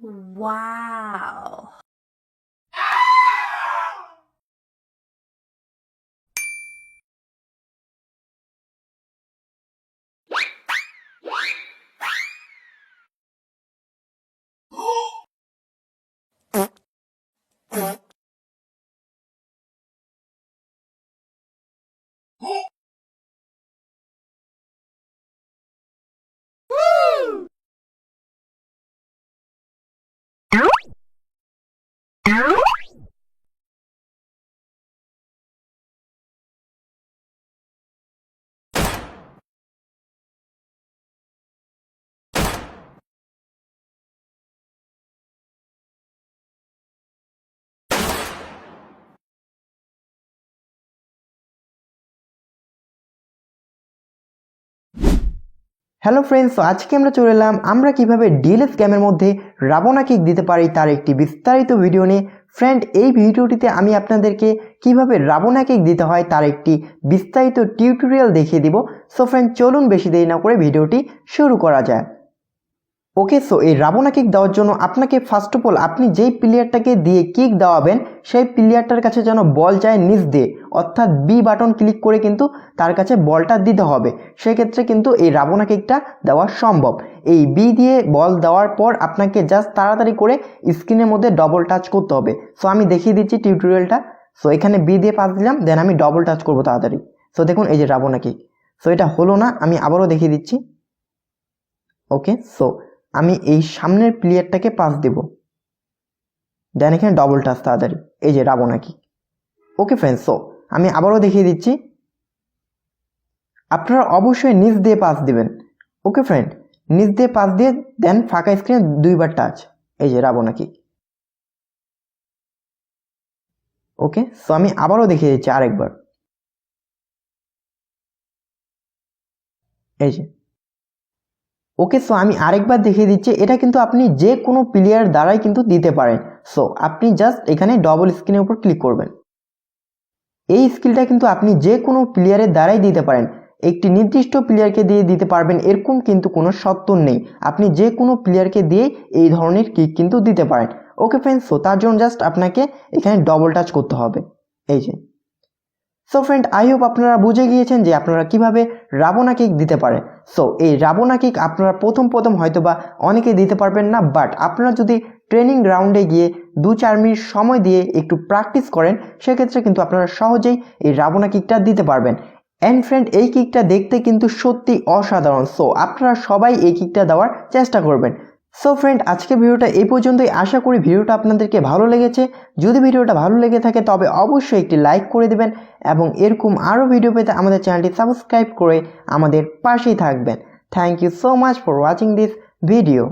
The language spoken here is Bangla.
Wow. হ্যালো ফ্রেন্ডস, তো আজকে আমরা চলে এলাম আমরা কিভাবে ডিএলএস গেমের মধ্যে রাবণা কিক দিতে পারি তার একটি বিস্তারিত ভিডিও নিয়ে। ফ্রেন্ড, এই ভিডিওটিতে আমি আপনাদেরকে কিভাবে রাবণা কিক দিতে হয় তার একটি বিস্তারিত টিউটোরিয়াল দেখিয়ে দিব। সো ফ্রেন্ড, চলুন বেশি দেরি না করে ভিডিওটি শুরু করা যায়। ওকে, সো এই রাবণা কিক দেওয়ার জন্য আপনাকে ফার্স্ট অফ অল আপনি যেই প্লেয়ারটাকে দিয়ে কিক দেওয়াবেন সেই প্লেয়ারটার কাছে যেন বল যায় নিচ দিয়ে, অর্থাৎ বি বাটন ক্লিক করে কিন্তু তার কাছে বলটা দিতে হবে। সেক্ষেত্রে কিন্তু এই রাবণা কিকটা দেওয়া সম্ভব। এই বি দিয়ে বল দেওয়ার পর আপনাকে জাস্ট তাড়াতাড়ি করে স্ক্রিনের মধ্যে ডবল টাচ করতে হবে। সো আমি দেখিয়ে দিচ্ছি টিউটোরিয়ালটা। সো এখানে বি দিয়ে পাস দিলাম, দেন আমি ডবল টাচ করবো তাড়াতাড়ি। সো দেখুন এই যে রাবণা কিক। সো এটা হলো না, আমি আবারও দেখিয়ে দিচ্ছি। ওকে, সো আমি এই সামনের প্লেয়ারটাকে পাস দেব, দেন এখানে ডবল টাচ তাড়াতাড়ি, এই যে রাবণা কিক। ওকে ফ্রেন্ডস, সো আমি আবারও দেখিয়ে দিচ্ছি। আপনারা অবশ্যই নিচ দিয়ে পাস দিবেন। ওকে ফ্রেন্ড, নিচ দিয়ে পাস দিয়ে দেন ফাঁকা স্ক্রিনে দুইবার টাচ, এই যে রাবণা কিক। ওকে, সো আমি আবারও দেখিয়ে দিচ্ছি আরেকবার, এই যে। ওকে, সো আমি আরেকবার দেখিয়ে দিচ্ছি। এটা কিন্তু আপনি যে কোনো প্লেয়ার দ্বারাই কিন্তু দিতে পারেন। সো আপনি জাস্ট এখানে ডবল স্ক্রিনের উপর ক্লিক করবেন। এই স্কিলটা কিন্তু আপনি যে কোনো প্লেয়ারের দ্বারাই দিতে পারেন। একটি নির্দিষ্ট প্লেয়ারকে দিয়ে দিতে পারবেন এরকম কিন্তু কোনো শর্ত নেই। আপনি যে কোনো প্লেয়ারকে দিয়ে এই ধরনের কিক কিন্তু দিতে পারেন। ওকে ফ্রেন্ডস, সো তার জন্য জাস্ট আপনাকে এখানে ডবল টাচ করতে হবে, এই যে। সো ফ্রেন্ড, আই হোপ আপনারা বুঝে গিয়েছেন যে আপনারা কিভাবে রাবণা কিক দিতে পারেন। সো এই রাবণা কিক আপনারা প্রথম হয়তো বা অনেকে দিতে পারবেন না, বাট আপনারা যদি ট্রেনিং গ্রাউন্ডে গিয়ে 2-4 মিনিট সময় দিয়ে একটু প্র্যাকটিস করেন সেক্ষেত্রে কিন্তু আপনারা সহজেই এই রাবণা কিকটা দিতে পারবেন। অ্যান্ড ফ্রেন্ড, এই কিকটা দেখতে কিন্তু সত্যি অসাধারণ। সো আপনারা সবাই এই কিকটা দেওয়ার চেষ্টা করবেন। সো ফ্রেন্ড, আজকে ভিডিওটা এই পর্যন্তই। আশা করি ভিডিওটা আপনাদেরকে ভালো লেগেছে। যদি ভিডিওটা ভালো লেগে থাকে তবে অবশ্যই একটি লাইক করে দেবেন এবং এরকম আরও ভিডিও পেতে আমাদের চ্যানেলটি সাবস্ক্রাইব করে আমাদের পাশেই থাকবেন। Thank you so much for watching this video.